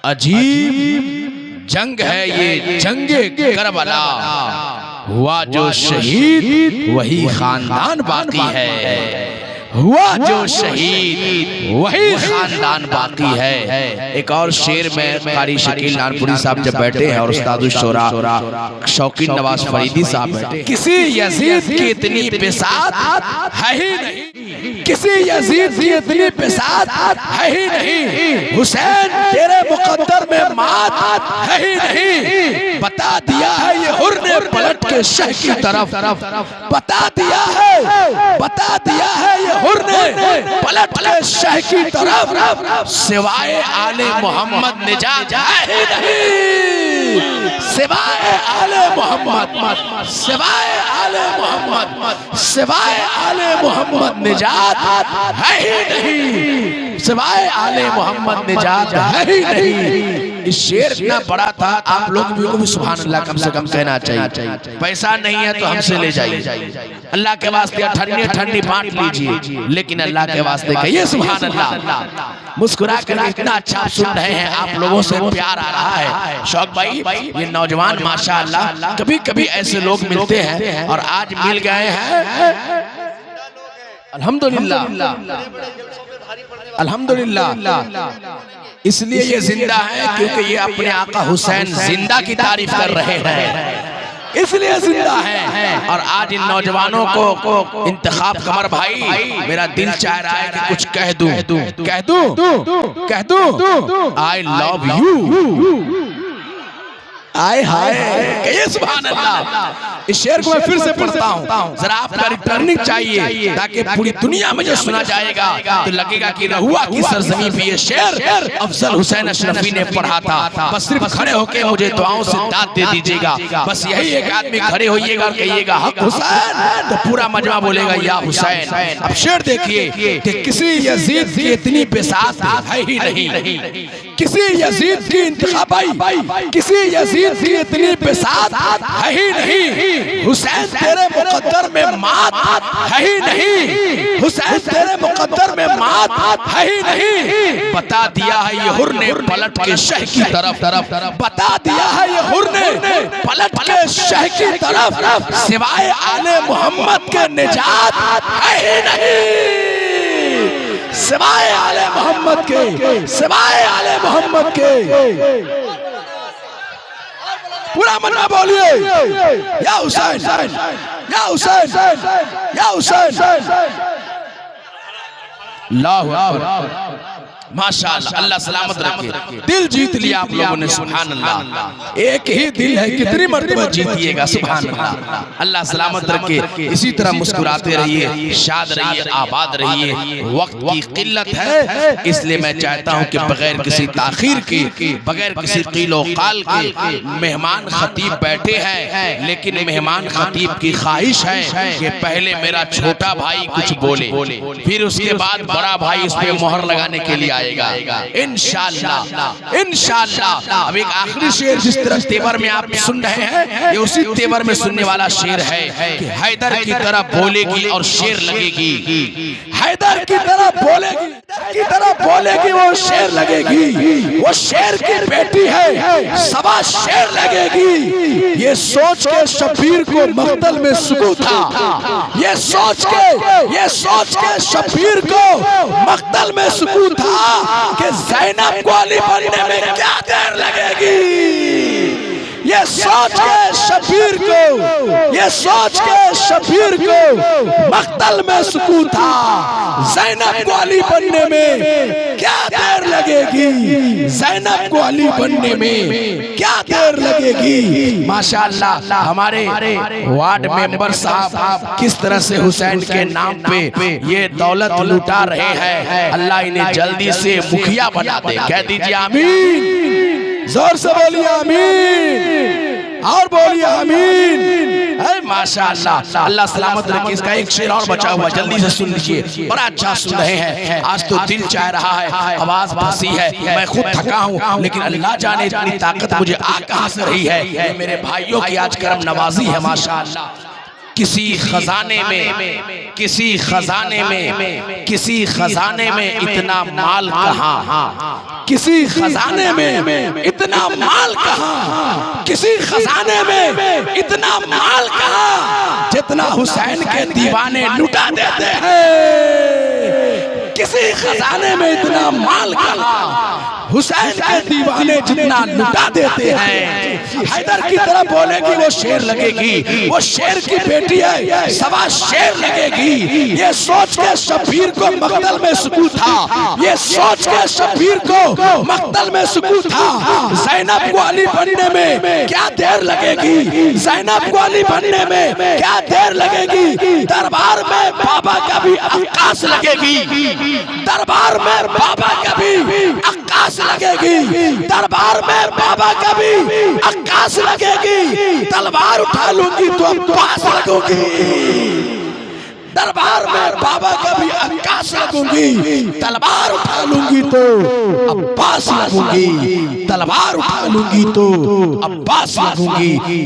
अजीब जंग है ये जंगे करबला, हुआ जो शहीद वही खानदान बाकी है, हुआ जो शहीद वही खानदान बाकी है। एक और शेर में कारी शकील नानपुरी साहब जब बैठे हैं और उस्ताद शोरा शौकीन नवाज फरीदी साहब बैठे, किसी यजीद की इतनी बिसात है ही नहीं, किसी यजीद की इतनी बिसात है ही नहीं, हुसैन तेरे मुकद्दर में मात है ही नहीं। बता दिया है ये हुर ने पलट के शह की तरफ, बता दिया है ये हुर ने पलट के शह की तरफ, सिवाय आले मोहम्मद निजात है ही नहीं, सिवाय आले मोहम्मद, सिवाय आले मोहम्मद, सिवाय आले मोहम्मद निजात है ही नहीं, सिवाय आले मोहम्मद निजात है ही नहीं। इस शेर इतना बड़ा था, आप लोग भी सुभान अल्लाह कम से कम कहना चाहिए। पैसा नहीं है तो हमसे ले जाइए, अल्लाह के वास्ते ठंडी ठंडी बांट लीजिए, लेकिन अल्लाह के वास्ते कहिए सुभान अल्लाह। मुस्कुरा कर इतना अच्छा सुन रहे हैं, आप लोगों से प्यार आ रहा है। शौक भाई ये नौजवान माशाअल्लाह, कभी कभी ऐसे लोग मिलते हैं और आज मिल गए हैं, अल्हम्दुलिल्लाह अल्हम्दुलिल्लाह। इसलिए ये जिंदा है क्योंकि ये अपने आका हुसैन जिंदा की तारीफ कर रहे हैं, इसलिए जिंदा है। और आज इन नौजवानों को इंतखाब कमर भाई, मेरा दिल चाह रहा है कि कुछ कह दूं, कह दूं, कह दूं, आई लव यू, आए हाय कहिए सुभान अल्लाह। इस शेर को मैं फिर से पढ़ता हूँ, जरा आपका रिटर्निंग चाहिए ताकि पूरी दुनिया में जो सुना जाएगा तो लगेगा कि रहुआ की सरजमी पे ये शेर अफजल हुसैन अशरफी ने पढ़ा था। बस सिर्फ खड़े होके मुझे दुआओं से दाद दे दीजिएगा, बस यही एक आदमी खड़े होइएगा और कहिएगा हक हुसैन, तो पूरा मजमा बोलेगा या हुसैन। अब शेर देखिए कि किसी यजीद की इतनी बेसात है ही नहीं, किसी यजीद की इंतखाबाई, किसी यजीद की इतनी बेसात है ही नहीं, हुसैन तेरे मुकद्दर में मात है ही नहीं, हुसैन तेरे मुकद्दर में मात है ही नहीं। बता दिया है ये हुर ने पलट के शह की तरफ, बता दिया है ये हुर ने पलट के शह की तरफ, सिवाय आले मोहम्मद के निजात है ही नहीं, सिवाय आले मोहम्मद के, सिवाय आले मोहम्मद के। पूरा मना बोलिए या हुसैन, या हुसैन, या हुसैन। अल्लाहु अकबर, माशाअल्लाह, अल्लाह सलामत रखे। दिल जीत लिया आप लोगों ने सुभान अल्लाह, एक ही दिल है, कितनी मर्तबा जीतिएगा सुभान अल्लाह। अल्लाह सलामत रखे, इसी तरह मुस्कुराते रहिए, शाद रहिए, आबाद रहिए। वक्त की किल्लत है, इसलिए मैं चाहता हूं कि बगैर किसी ताखीर के, बगैर किसी कीलो काल के मेहमान खतीब बैठे हैं, लेकिन मेहमान खतीब की ख्वाहिश है कि पहले मेरा छोटा भाई कुछ बोले, फिर उसके बाद बड़ा भाई उस पर मोहर लगाने के लिए आएगा इंशाअल्लाह, इंशाअल्लाह। अब एक आखिरी शेर जिस तरह तेवर में आप सुन रहे हैं, ये उसी तेवर में सुनने वाला शेर है कि हैदर की तरह बोलेगी और शेर लगेगी, हैदर की तरह बोलेगी, की तरह बोलेगी वो शेर लगेगी, वो शेर की बेटी है सवा शेर लगेगी। ये सोच के शबीर को मक्तल में सुकून था, ये सोच के शबीर को मक्तल में सुकून था कि ज़ैनब को अली बनने में क्या देर लगेगी। ये सोच के शबीर को, ये सोच के शबीर को मक्तल में सुकून था, ज़ैनब को अली बनने में क्या देर लगेगी, ज़ैनब को अली बनने में क्या देर लगेगी। माशाअल्लाह हमारे वार्ड मेंबर साहब किस तरह से हुसैन के नाम पे ये दौलत लुटा रहे हैं, अल्लाह इन्हें जल्दी से मुखिया बना दे। कह दीजिए आमीन, जोर से बोलिए आमीन, और बोलिए आमीन। माशाअल्लाह, अल्लाह सलामत रखे। इसका एक शेर और बचा हुआ, जल्दी से सुन लीजिए, बड़ा अच्छा सुन रहे हैं। आज तो दिल चाह रहा है, आवाज फंसी है, मैं खुद थका हूँ, लेकिन अल्लाह जाने इतनी ताकत मुझे आ कहां से रही है। मेरे भाइयों की आज करम नवाजी है माशाअल्लाह। किसी खजाने में, किसी खजाने में, किसी खजाने में इतना माल कहाँ, किसी खजाने में इतना माल कहाँ, किसी खजाने में इतना माल कहाँ जितना हुसैन के दीवाने लुटा देते हैं। किसी खजाने में इतना माल कहाँ, हुसैन के दीवाने जितना लुटा देते हैं। हैदर की तरफ बोलेगी वो शेर लगेगी, वो शेर की बेटी है सवा शेर लगेगी। ये सोच के शब्बीर को मक्तल में सुकून था, ये सोच के शब्बीर को मक्तल में सुकून था। ज़ैनब को अली बनने में क्या देर लगेगी, ज़ैनब को अली बनने में क्या देर लगेगी। दरबार में बाबा का भी अक्कास लगेगी, दरबार में बाबा का भी अक्कास लगेगी, दरबार में बाबा का भी अक्कास लगेगी। तलवार उठा लूंगी तो अब्बास लगूंगी, दरबार में बाबा का भी अक्कास लगूंगी। तलवार उठा लूंगी तो अब्बास लगूंगी, तलवार उठा लूंगी तो अब्बास लगूंगी।